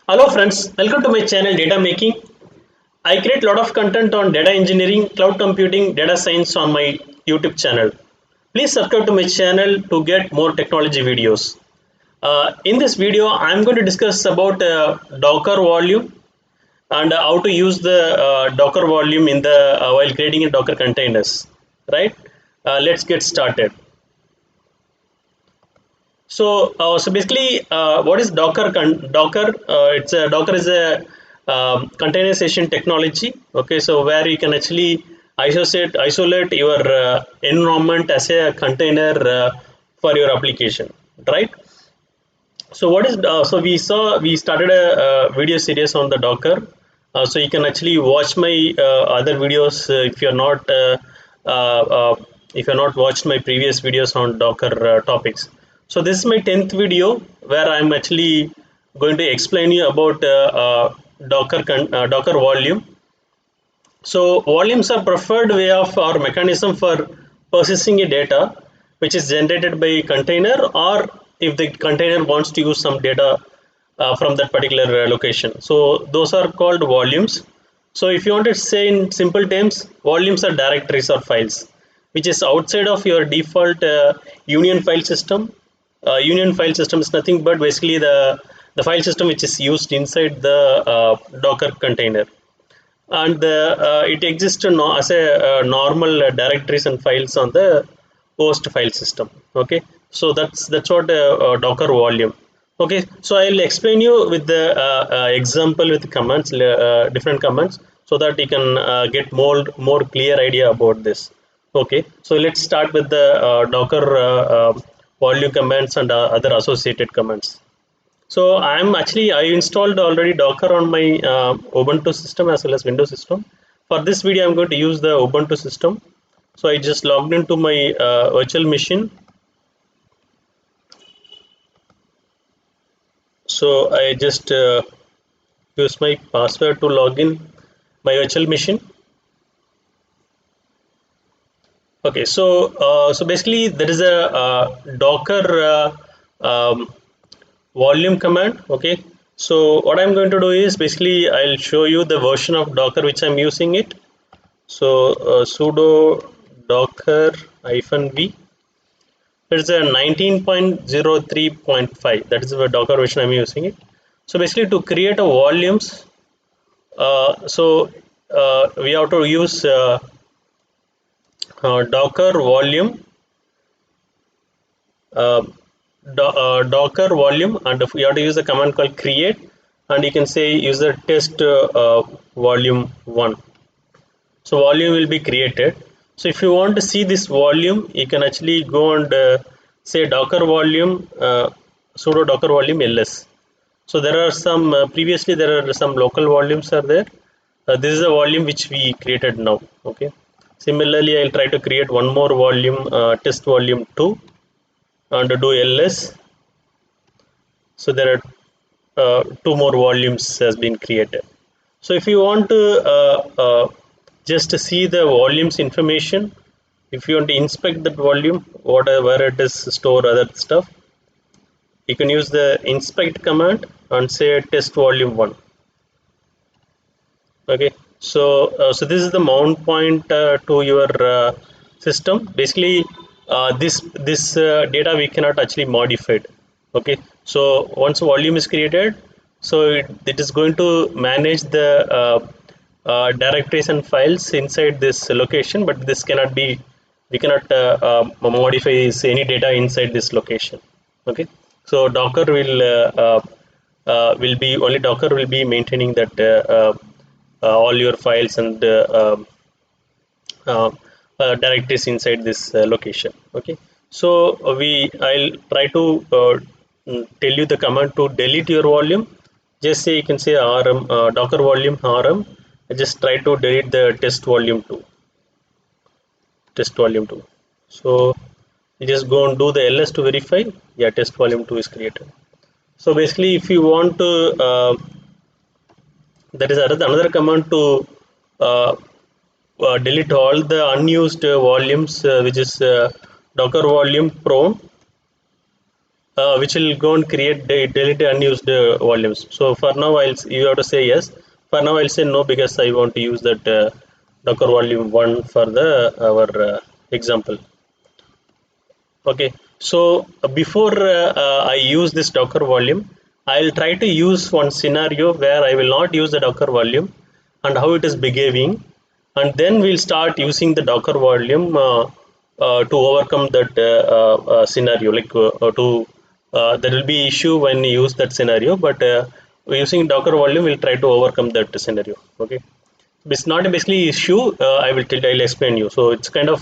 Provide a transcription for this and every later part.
Hello friends, welcome to my channel DataMaking. I create a lot of content on data engineering, cloud computing, data science on my YouTube channel. Please subscribe to my channel to get more technology videos. In this video, I'm going to discuss about Docker volume and how to use the Docker volume in the while creating a Docker containers. Right? Let's get started. So basically, what is Docker? Docker, Docker is a containerization technology. Okay, so where you can actually isolate your environment as a container for your application, right? So what is we started a, video series on the Docker. So you can actually watch my other videos uh, uh, if you're not watched my previous videos on Docker topics. So this is my 10th video where I'm actually going to explain you about Docker volume. So volumes are preferred way of or mechanism for persisting a data which is generated by container, or if the container wants to use some data from that particular location. So those are called volumes. So if you want to say in simple terms, volumes are directories or files which is outside of your default union file system. Union file system is nothing but basically the file system which is used inside the Docker container, and it exists as a normal directories and files on the host file system. Okay, so that's what Docker volume. Okay, so I'll explain you with the example with commands, different commands, so that you can get more clear idea about this. Okay, so let's start with the Docker volume commands and other associated commands. So I installed already Docker on my Ubuntu system as well as Windows system. For this video, I'm going to use the Ubuntu system. So I just logged into my virtual machine. So I just use my password to log in my virtual machine. Okay, so basically there is a Docker volume command. Okay, so what I'm going to do is basically I'll show you the version of Docker which I'm using it. So sudo docker -v. It's a 19.03.5. That is the Docker version I'm using it. So basically, to create a volumes, we have to use Docker volume, uh, Docker volume, and we have to use the command called create, and you can say use the test volume one. So volume will be created. So if you want to see this volume, you can actually go and say Docker volume, sudo Docker volume ls. So there are some previously there are some local volumes are there. This is a volume which we created now. Okay. Similarly, I'll try to create one more volume, test volume 2, and do ls. So there are two more volumes has been created. So if you want to just to see the volumes information, if you want to inspect that volume, whatever it is store other stuff, you can use the inspect command and say test volume 1. Okay, so this is the mount point to your system. Basically, this data we cannot actually modify it. Okay, so once volume is created, so it is going to manage the directories and files inside this location, but this cannot be, we cannot modify any data inside this location. Okay, so Docker will be only Docker will be maintaining that all your files and uh, directories inside this location. Okay, so I'll try to tell you the command to delete your volume. Just say, you can say rm docker volume rm. I just try to delete the test volume 2. So you just go and do the ls to verify. Yeah, test volume 2 is created. So basically, if you want to there is another command to uh, delete all the unused volumes, which is docker volume prone. which will go and create delete unused volumes. So for now, you have to say yes. For now, I'll say no because I want to use that Docker volume one for the our example. Okay, so before I use this Docker volume, I'll try to use one scenario where I will not use the Docker volume and how it is behaving, and then we'll start using the Docker volume to overcome that scenario. There will be issue when you use that scenario, but using Docker volume, we'll try to overcome that scenario. Okay, it's not a basically issue. I'll explain you. So it's kind of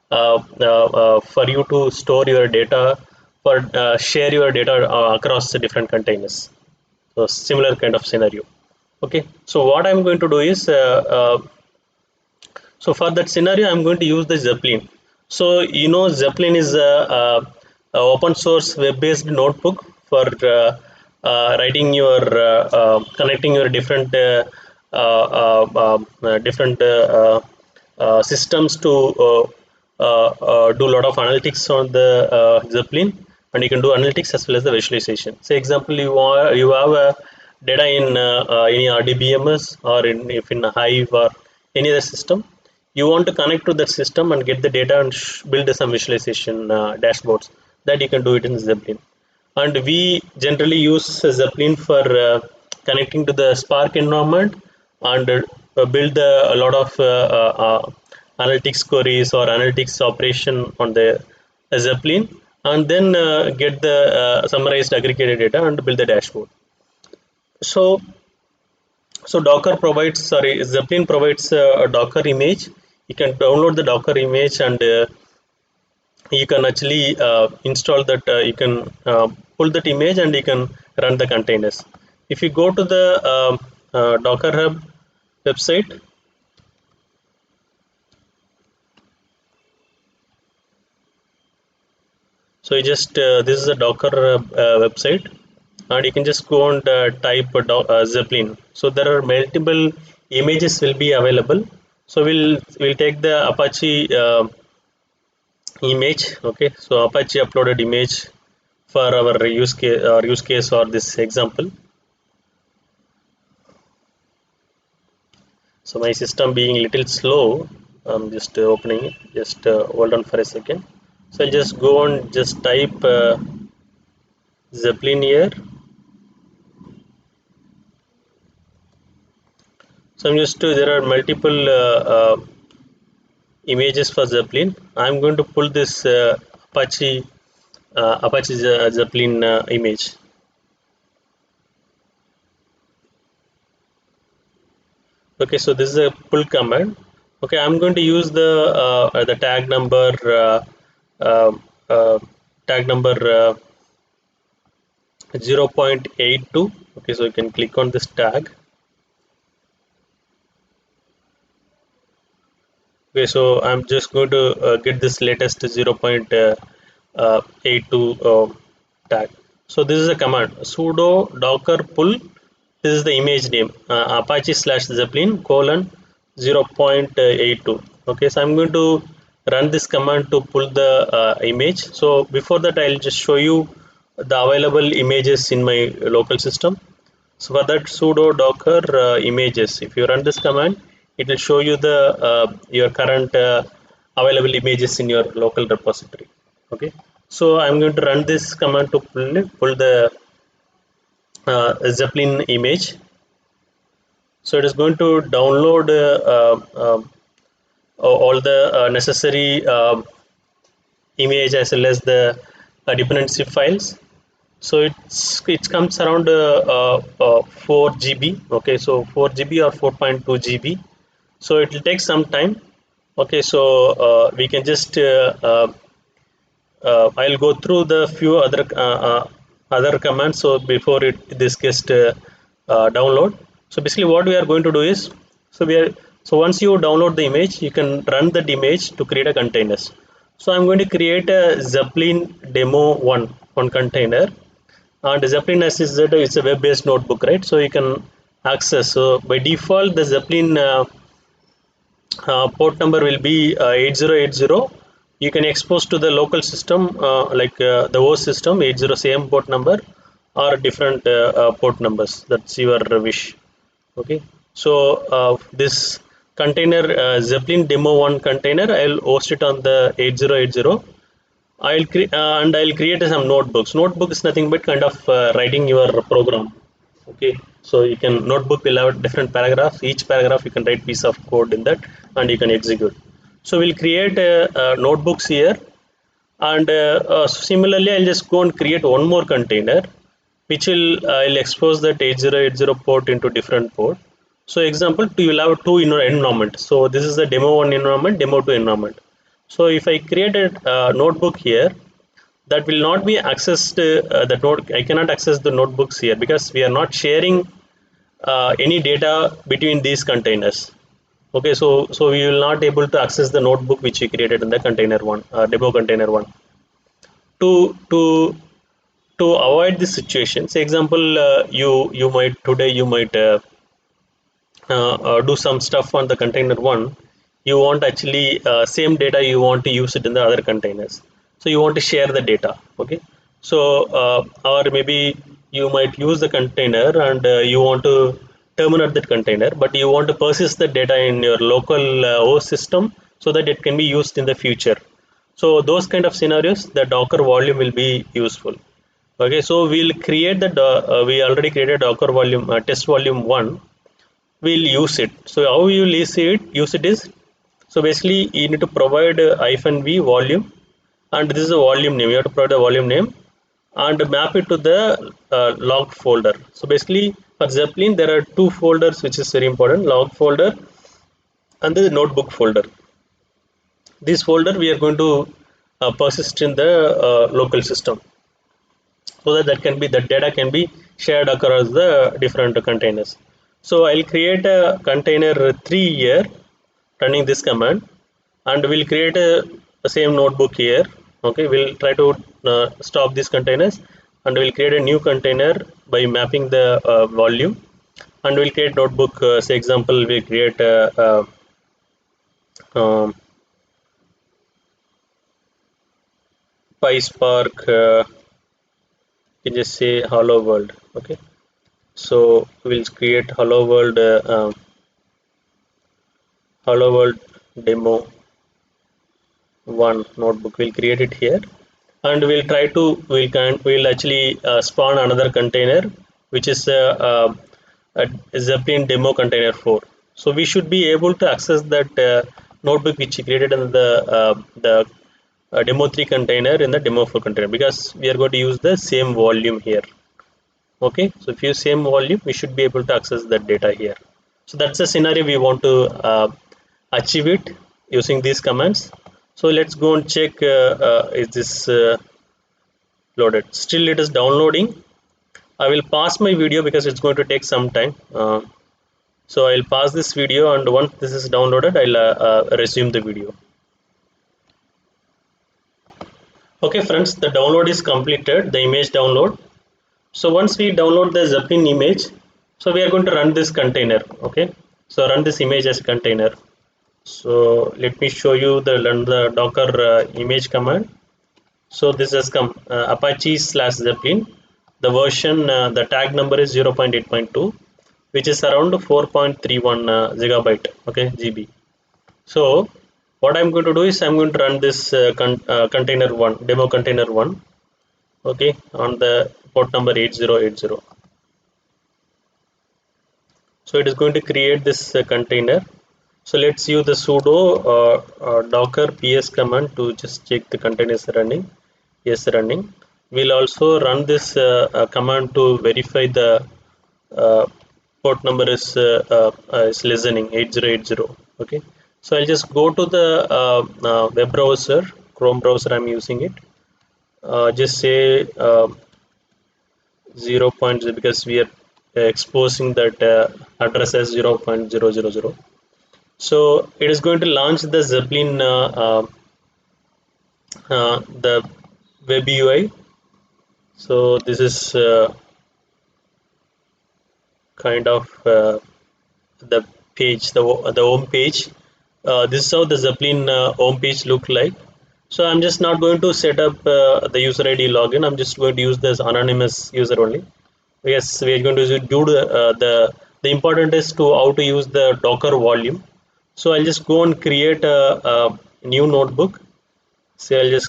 for you to store your data, for share your data across the different containers. So similar kind of scenario. Okay. So what I'm going to do is so for that scenario, I'm going to use the Zeppelin. So Zeppelin is a open source web-based notebook for writing your connecting your different systems to do a lot of analytics on the Zeppelin, and you can do analytics as well as the visualization. Say example, you have a data in any RDBMS or if in a Hive or any other system. You want to connect to that system and get the data and build some visualization dashboards. That you can do it in Zeppelin. And we generally use Zeppelin for connecting to the Spark environment and build a lot of analytics queries or analytics operation on the Zeppelin, and then get the summarized aggregated data and build the dashboard. So Zeppelin provides a Docker image. You can download the Docker image, and you can actually install that. You can pull that image and you can run the containers. If you go to the Docker Hub website, so you just this is a Docker website, and you can just go and type Zeppelin. So there are multiple images will be available. So we'll take the Apache image. Okay, so Apache uploaded image for our use case or this example. So my system being a little slow, I'm just opening it. Just hold on for a second. So I'll just go and just type Zeppelin here. So I'm just there are multiple images for Zeppelin. I'm going to pull this Apache Zeppelin image. Okay, so this is a pull command. Okay, I'm going to use the tag number uh, uh, tag number 0.82. Okay, so you can click on this tag. Okay, so I'm just going to get this latest 0.82 tag. So this is a command sudo docker pull. This is the image name Apache /Zeppelin : 0.82. Okay, so I'm going to run this command to pull the image. So before that, I'll just show you the available images in my local system. So for that, sudo docker images. If you run this command, it will show you the your current available images in your local repository. Okay, so I'm going to run this command to pull the Zeppelin image. So it is going to download all the necessary image as well as the dependency files. So it comes around 4 GB. Okay, so 4 GB or 4.2 GB. So it will take some time. Okay, so we can just I'll go through the few other commands. So before this gets download. So basically, what we are going to do is so once you download the image, you can run that image to create a containers. So I'm going to create a Zeppelin demo one container, and Zeppelin as is that it's a web-based notebook, right? So you can access. So by default, the Zeppelin port number will be 8080, You can expose to the local system like the host system 80 same port number or different port numbers. That's your wish. Okay, so this container Zeppelin demo 1 container, I'll host it on the 8080. And I'll create some notebooks. Notebook is nothing but kind of writing your program. Okay, so you can notebook will have different paragraphs. Each paragraph you can write piece of code in that, and you can execute. So we'll create notebooks here, and similarly I'll just go and create one more container, which will I'll expose that 8080 port into different port. So example, you will have two environment. So this is the demo 1 environment, demo 2 environment. So if I create a notebook here, that will not be accessed, the node I cannot access the notebooks here because we are not sharing any data between these containers. Okay, so we will not able to access the notebook which we created in the container one, demo container one. To to to avoid this situation, say example, you might today you might do some stuff on the container one. You want actually same data you want to use it in the other containers, so you want to share the data. Okay, so or maybe you might use the container and you want to terminate that container, but you want to persist the data in your local host system so that it can be used in the future. So those kind of scenarios, the Docker volume will be useful. Okay, so we'll create the we already created Docker volume test volume 1. We'll use it. So how you use it is, so basically you need to provide -v volume, and this is a volume name. You have to provide a volume name and map it to the log folder. So basically for Zeppelin there are two folders which is very important: log folder and the notebook folder. This folder we are going to persist in the local system, so that that data can be shared across the different containers. So I'll create a container 3 here running this command, and we'll create a same notebook here. Okay, we'll try to stop these containers, and we'll create a new container by mapping the volume, and we'll create notebook. Say example, we create um, PySpark. You can just say hello world. Okay, so we'll create hello world demo 1 notebook. We'll create it here, and we'll actually spawn another container which is a Zeppelin demo container 4. So we should be able to access that notebook which we created in the demo 3 container in the demo 4 container, because we are going to use the same volume here. Okay, so if you use same volume, we should be able to access that data here. So that's the scenario we want to achieve it using these commands. So let's go and check is this loaded. Still it is downloading. I will pause my video because it's going to take some time. So I'll pause this video, and once this is downloaded, I'll resume the video. Okay friends, the download is completed, the image download. So once we download the Zeppelin image, so we are going to run this container. Okay, so run this image as a container. So let me show you run the Docker image command. So this has come Apache/Zeppelin. The version, the tag number is 0.8.2, which is around 4.31 gigabyte. Okay, GB. So what I'm going to do is I'm going to run this container 1, demo container 1. Okay, on the port number 8080. So it is going to create this container. So let's use the sudo docker ps command to just check the container is running. Yes, running. We'll also run this command to verify the uh, port number is listening 8080. Okay. So I'll just go to the web browser, Chrome browser. I'm using it. Just say 0.0, because we are exposing that address as 0.000. So it is going to launch the Zeppelin the web UI. So this is kind of the page, the home page. This is how the Zeppelin home page look like. So I'm just not going to set up the user ID login. I'm just going to use this anonymous user only. Yes, we are going to do the important is to how to use the Docker volume. So I'll just go and create a new notebook. So I'll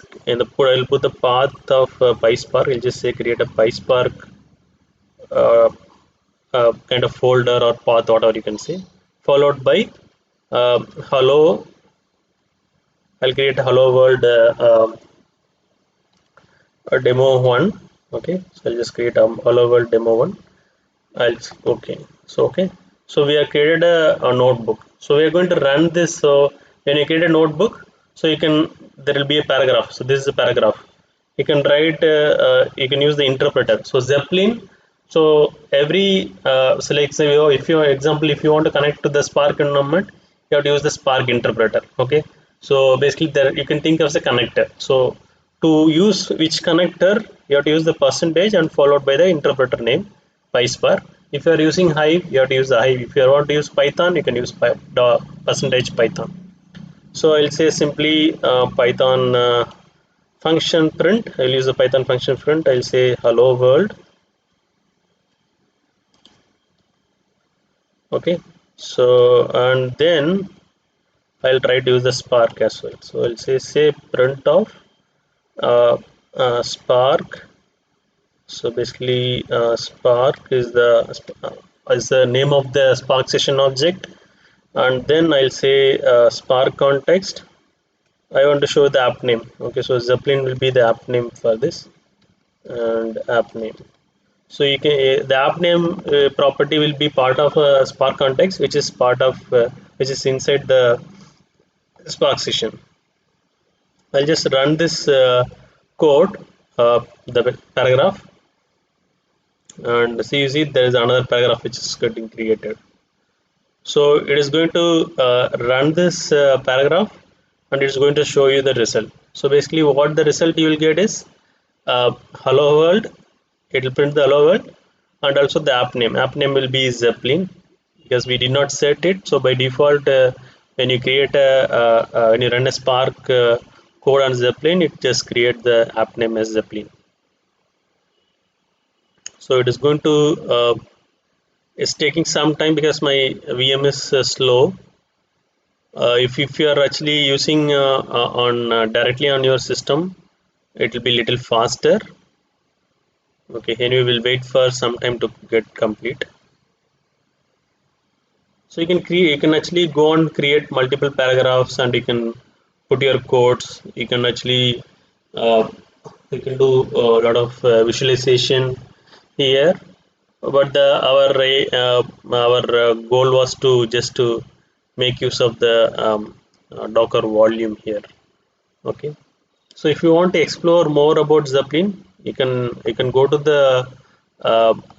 put the path of PySpark. I'll just say create a PySpark uh, kind of folder or path, whatever you can say, followed by hello. I'll create a hello world a demo one. Okay, so I'll just create a hello world demo one. I'll okay. So we have created a notebook. So we are going to run this. So when you create a notebook, so you can there will be a paragraph. So this is a paragraph. You can write. You can use the interpreter. So Zeppelin. So every select say if you example if you want to connect to the Spark environment, you have to use the Spark interpreter. Okay. So basically there you can think of as a connector. So to use which connector, you have to use the percentage and followed by the interpreter name PySpark. If you are using Hive, you have to use the Hive. If you want to use Python, you can use percentage Python. So I'll say simply Python function print. I'll use the Python function print. I'll say hello world. Okay. So and then I'll try to use the Spark as well. So I'll say print of Spark. So basically, Spark is the name of the Spark session object, and then I'll say Spark context. I want to show the app name. Okay, so Zeppelin will be the app name for this, and app name. So you can the app name property will be part of a Spark context, which is part of which is inside the Spark session. I'll just run this code, the paragraph, and see you see there is another paragraph which is getting created. So it is going to run this paragraph, and it's going to show you the result. So basically what the result you will get is hello world. It will print the hello world, and also the app name will be Zeppelin, because we did not set it. So by default when you create when you run a Spark code on Zeppelin, it just create the app name as Zeppelin. So it is going to it's taking some time because my VM is slow. If you are actually using on directly on your system, it will be little faster. Okay, anyway, we'll wait for some time to get complete. So you can actually go and create multiple paragraphs, and you can put your codes. You can actually you can do a lot of visualization here. But our goal was to just to make use of the Docker volume here. Okay. So if you want to explore more about Zeppelin, you can go to the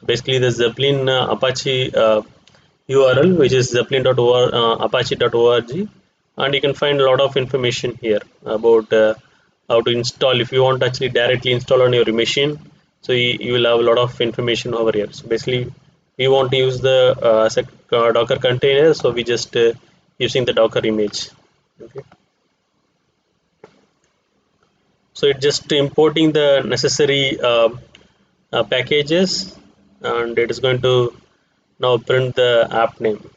basically the Zeppelin Apache URL, which is zeppelin.org, apache.org, and you can find a lot of information here about how to install. If you want to actually directly install on your machine, so you will have a lot of information over here. So basically, we want to use the Docker container, so we just using the Docker image. Okay. So it's just importing the necessary packages, and it is going to now print the app name.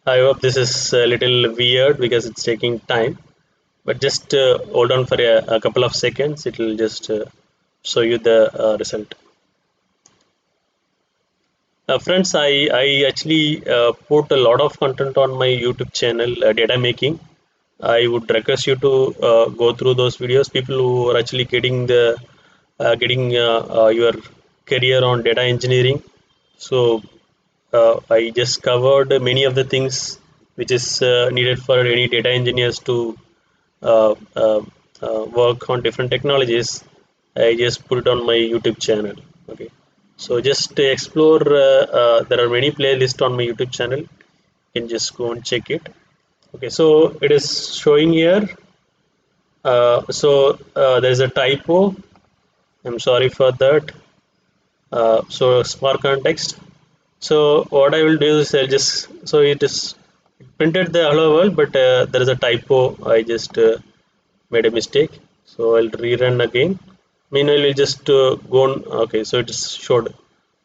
I hope this is a little weird because it's taking time, but just hold on for a couple of seconds. It will just show you the result. Friends, I actually put a lot of content on my YouTube channel, DataMaking. I would request you to go through those videos. People who are actually getting your career on data engineering. So I just covered many of the things which is needed for any data engineers to uh, uh, work on different technologies. I just put it on my YouTube channel. Okay, so just to explore. There are many playlists on my YouTube channel. You can just go and check it. Okay, so it is showing here. There is a typo. I'm sorry for that. So Spark context. So what I will do is I'll just it is printed the hello world, but there is a typo. I just made a mistake, so I'll rerun again. Meanwhile we'll just go on. Okay, so it is showed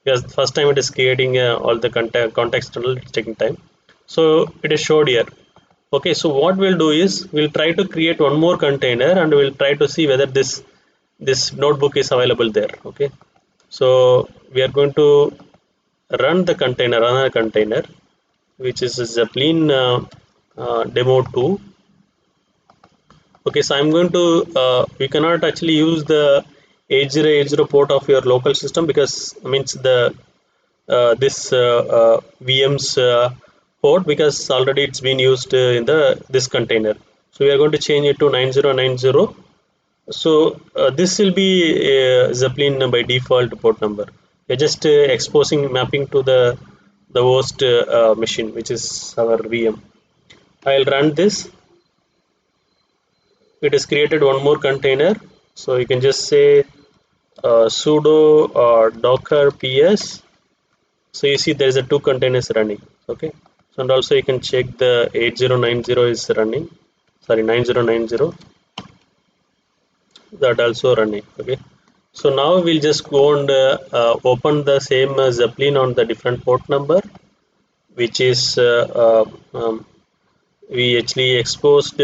because first time it is creating all the context and all, it's taking time, so it is showed here. Okay, so what we'll do is we'll try to create one more container and we'll try to see whether this notebook is available there. Okay, so we are going to run the container, another container, which is a Zeppelin demo 2. Okay, so I'm going to we cannot actually use the 8080 port of your local system because means the this VM's port, because already it's been used in the this container. So we are going to change it to 9090. So this will be Zeppelin by default port number. We're just exposing mapping to the host machine, which is our VM. I'll run this. It has created one more container, so you can just say sudo docker ps. So you see there is a two containers running. Okay, so and also you can check the 8090 is running, sorry 9090, that also running. Okay, so now we'll just go and open the same Zeppelin on the different port number, which is we actually exposed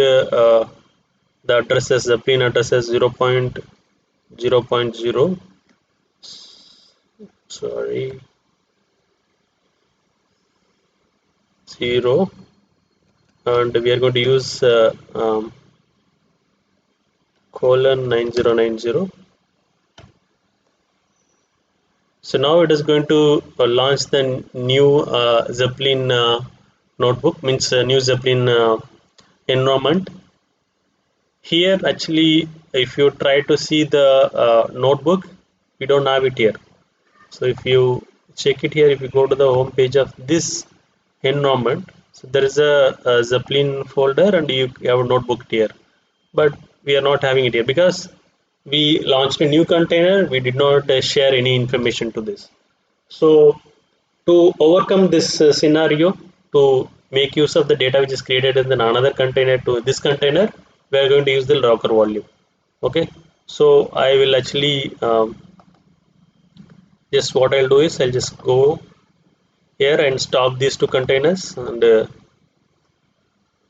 the addresses, Zeppelin addresses 0.0.0, sorry 0, and we are going to use colon 9090. So now it is going to launch the new Zeppelin notebook, means new Zeppelin environment. Here actually if you try to see the notebook, we don't have it here. So if you check it here, if you go to the home page of this environment, so there is a Zeppelin folder and you have a notebook here, but we are not having it here because we launched a new container. We did not share any information to this. So to overcome this scenario, to make use of the data which is created in another container to this container, we are going to use the Docker volume. Okay, so I will actually just what I'll do is I'll just go here and stop these two containers and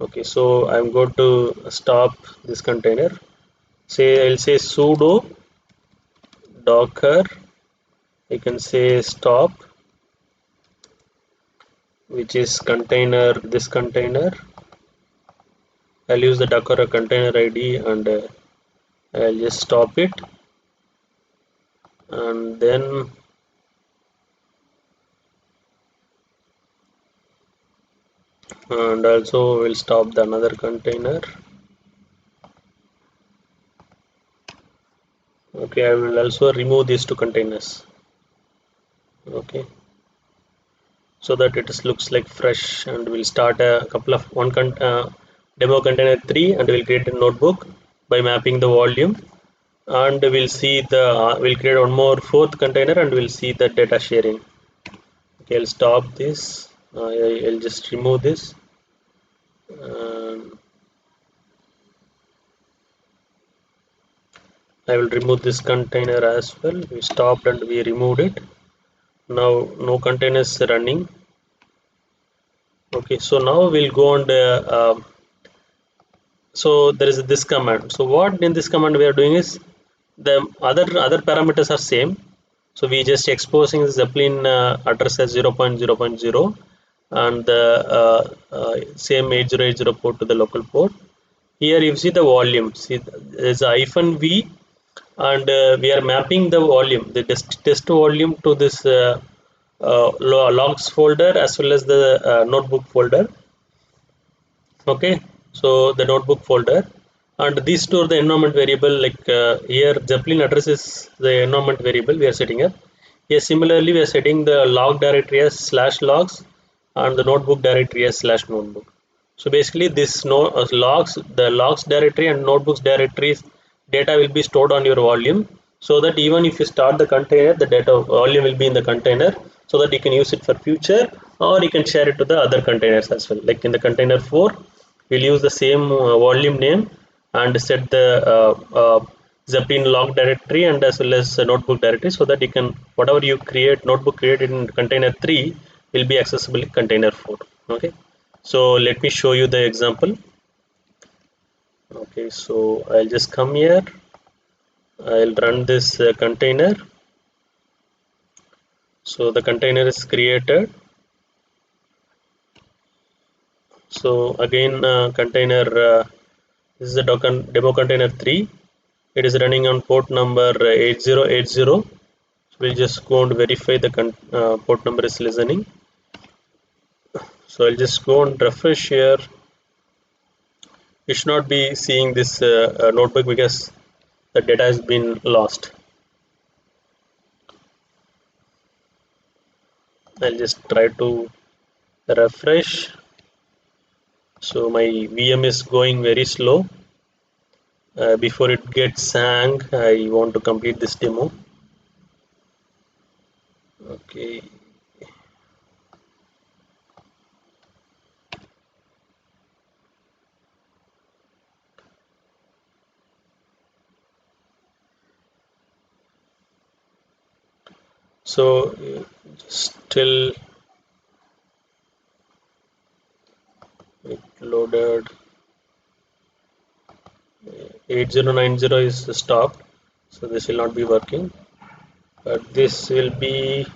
okay, so I'm going to stop this container. Say I'll say sudo docker, I can say stop, which is container, this container. I'll use the docker container ID and I'll just stop it, and then and also we'll stop the another container. Okay, I will also remove these two containers. Okay, so that it looks like fresh, and we'll start a couple of demo container 3 and we'll create a notebook by mapping the volume, and we'll see the we'll create one more fourth container and we'll see the data sharing. Okay, I'll stop this. I'll just remove this. I will remove this container as well. We stopped and we removed it. Now no containers running. Okay, so now we'll go on so there is this command. So what in this command we are doing is the other parameters are same. So we just exposing the Zeppelin address as 0.0.0 and the same 8080 port to the local port. Here you see the volume. See there is a -v, and we are mapping the volume, the test volume, to this logs folder as well as the notebook folder. Okay, so the notebook folder, and these two are the environment variable. Like here Zeppelin address is the environment variable we are setting up. Here similarly we are setting the log directory as /logs and the notebook directory as /notebook. So basically this the logs directory and notebooks directories data will be stored on your volume, so that even if you start the container, the data volume will be in the container, so that you can use it for future, or you can share it to the other containers as well. Like in the container 4, we'll use the same volume name, and set the Zeppelin log directory and as well as notebook directory, so that you can whatever you create notebook created in container 3 will be accessible in container 4. Okay, so let me show you the example. Okay, so I'll just come here, I'll run this container. So the container is created. So again, container this is the demo container 3. It is running on port number 8080. So we'll just go and verify the port number is listening. So I'll just go and refresh here. You should not be seeing this notebook because the data has been lost. I'll just try to refresh. So my VM is going very slow. Before it gets hang, I want to complete this demo. Okay. So still it loaded. 8090 is stopped, so this will not be working, but this will be,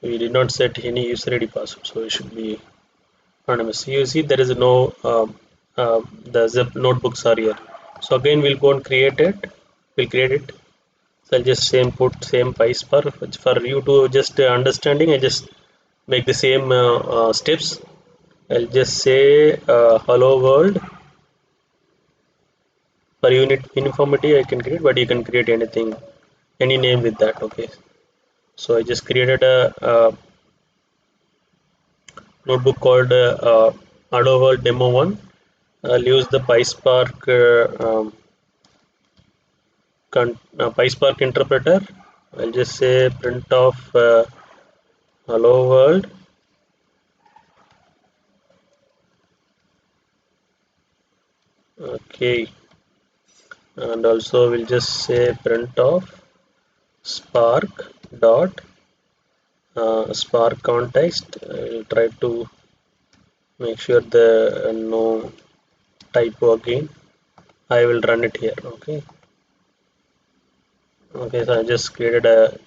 we did not set any user ID password, so it should be anonymous. You see there is no the zip notebooks are here. So again we'll go and create it. So I'll just put same PySpark for you to just understanding. I just make the same steps. I'll just say hello world. For unit uniformity I can create, but you can create anything, any name with that. Okay, so I just created a notebook called Hello World Demo 1. I'll use the PySpark PySpark interpreter. I'll just say print of hello world. Okay, and also we'll just say print of spark dot spark context. I'll try to make sure the no typo again. I will run it here. Okay, so I just created a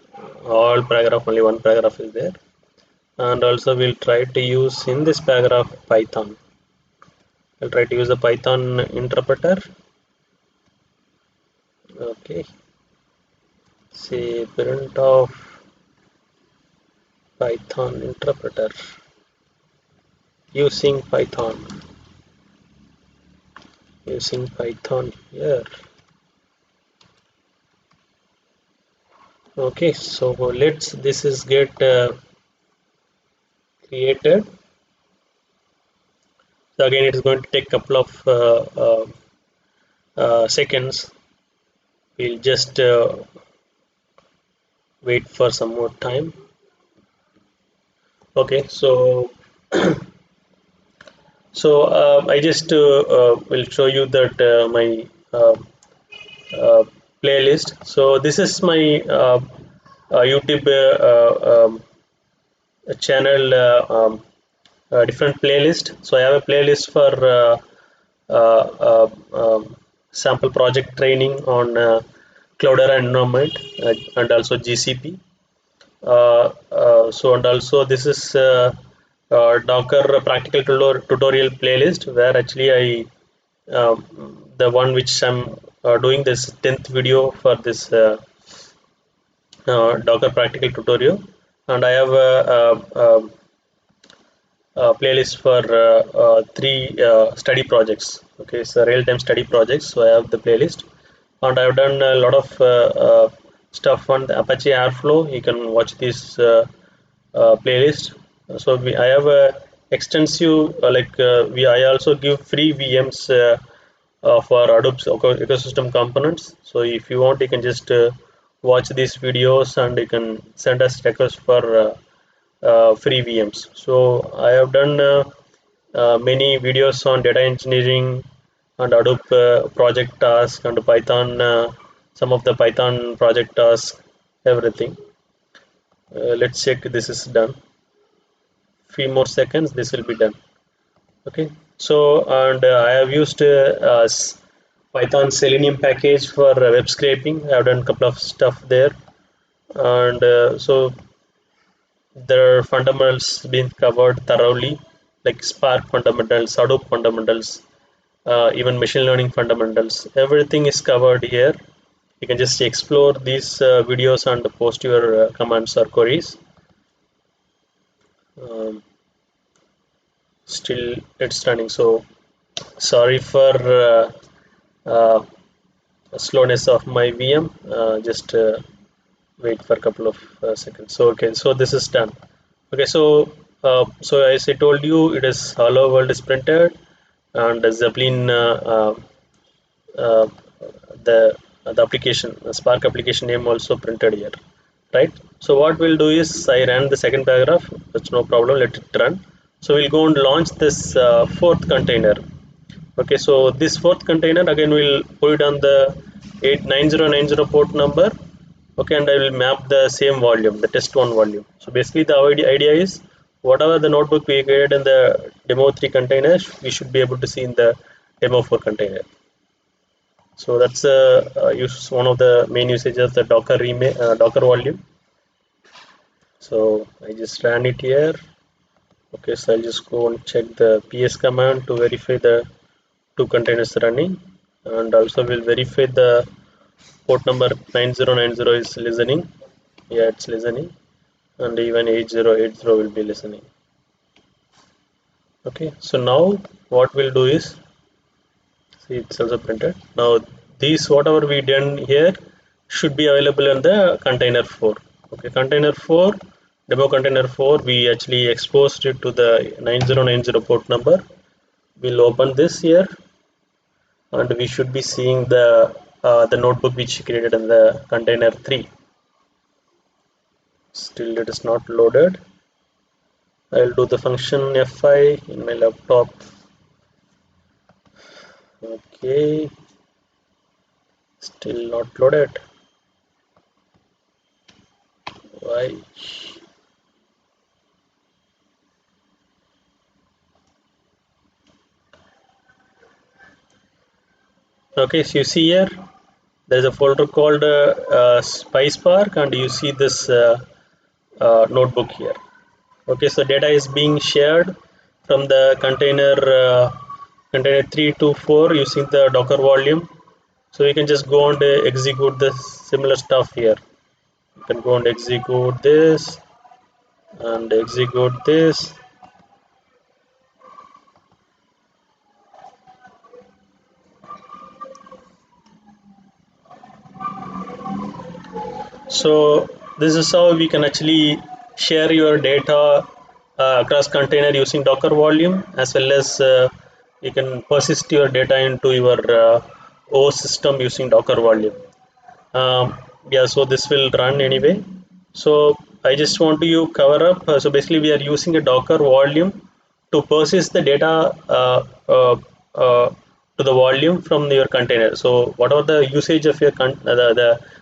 all paragraph, only one paragraph is there, and also we'll try to use in this paragraph Python. I'll try to use the Python interpreter. Okay, say print of Python interpreter using Python here. Okay, so let's this is get created. So again it is going to take a couple of seconds. We'll just wait for some more time. Okay, so I just will show you that my playlist. So this is my YouTube channel different playlist. So I have a playlist for sample project training on Cloudera environment and also GCP. So and also this is Docker practical tutorial playlist, where actually the one which I'm doing this 10th video for this Docker practical tutorial, and I have a playlist for three study projects. Okay, so real-time study projects. So I have the playlist, and I've done a lot of stuff on the Apache Airflow. You can watch this playlist. So I have a extensive I also give free VMs for Hadoop ecosystem components. So if you want, you can just watch these videos and you can send us requests for free VMs. So I have done many videos on data engineering and Hadoop project task and Python, some of the Python project task, everything. Let's check this is done. Few more seconds, this will be done. Okay. So, and I have used Python Selenium package for web scraping. I've done a couple of stuff there, and so there are fundamentals being covered thoroughly, like Spark fundamentals, Hadoop fundamentals, even machine learning fundamentals. Everything is covered here. You can just explore these videos and post your comments or queries. Um, Still, it's running. So sorry for uh, slowness of my VM. Just wait for a couple of seconds. So okay, so this is done. Okay, so as I told you, it is hello world is printed, and the Zeppelin uh, the the application Spark application name also printed here, right? So what we'll do is I ran the second paragraph. That's no problem. Let it run. So we'll go and launch this fourth container. Okay, so this fourth container again we'll put it on the 89090 port number. Okay, and I will map the same volume, the test one volume. So basically the idea is whatever the notebook we created in the demo 3 containers, we should be able to see in the demo 4 container. So that's one of the main usages of the Docker volume. So I just ran it here. Okay, so I'll just go and check the ps command to verify the 2 containers running, and also will verify the port number 9090 is listening. Yeah, it's listening, and even 8080 will be listening. Okay, so now what we'll do is, see, it's also printed. Now these whatever we done here should be available in the container 4. Okay, container 4, demo container 4, we actually exposed it to the 9090 port number. We'll open this here, and we should be seeing the notebook which created in the container 3. Still it is not loaded. I'll do the function fi in my laptop. Okay, still not loaded. Why? Okay, so you see here there is a folder called SpicePark, and you see this notebook here. Okay, so data is being shared from the container 3 to 4 using the Docker volume. So you can just go and execute the similar stuff here. You can go and execute this and execute this. So this is how we can actually share your data across container using Docker volume, as well as you can persist your data into your OS system using Docker volume. Yeah, so this will run anyway. So I just want to you cover up. So basically, we are using a Docker volume to persist the data to the volume from your container. So whatever the usage of your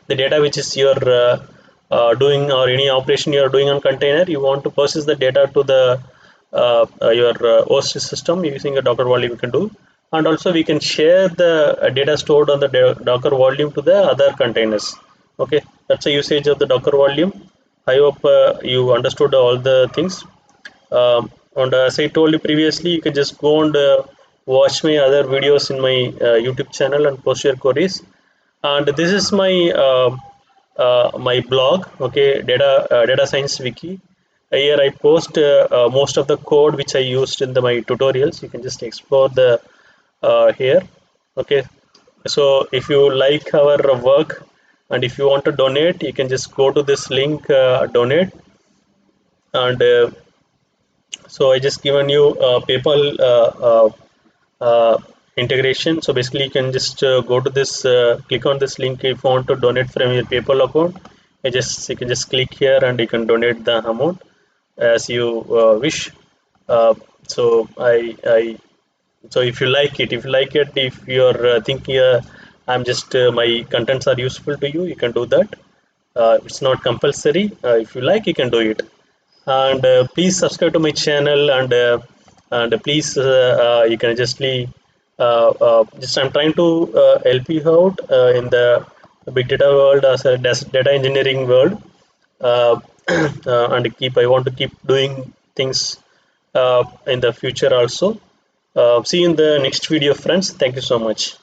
the data which is your doing, or any operation you are doing on container, you want to persist the data to the your host system using a Docker volume. You can do, and also we can share the data stored on the Docker volume to the other containers. Okay, that's a usage of the Docker volume. I hope you understood all the things. And as I told you previously, you can just go and watch my other videos in my YouTube channel and post your queries. And this is my my blog. Okay, data science wiki. Here I post most of the code which I used in my tutorials. You can just explore the here. Okay, so if you like our work and if you want to donate, you can just go to this link, donate. And so I just given you PayPal integration. So basically you can just go to this, click on this link if you want to donate from your PayPal account. You can just click here and you can donate the amount as you wish. So I so if you like it, if you're thinking I'm just my contents are useful to you, you can do that. It's not compulsory. If you like, you can do it. And please subscribe to my channel, and please you can just I'm trying to help you out in the big data world, as a data engineering world. uh, and keep I want to keep doing things in the future also. See you in the next video, friends. Thank you so much.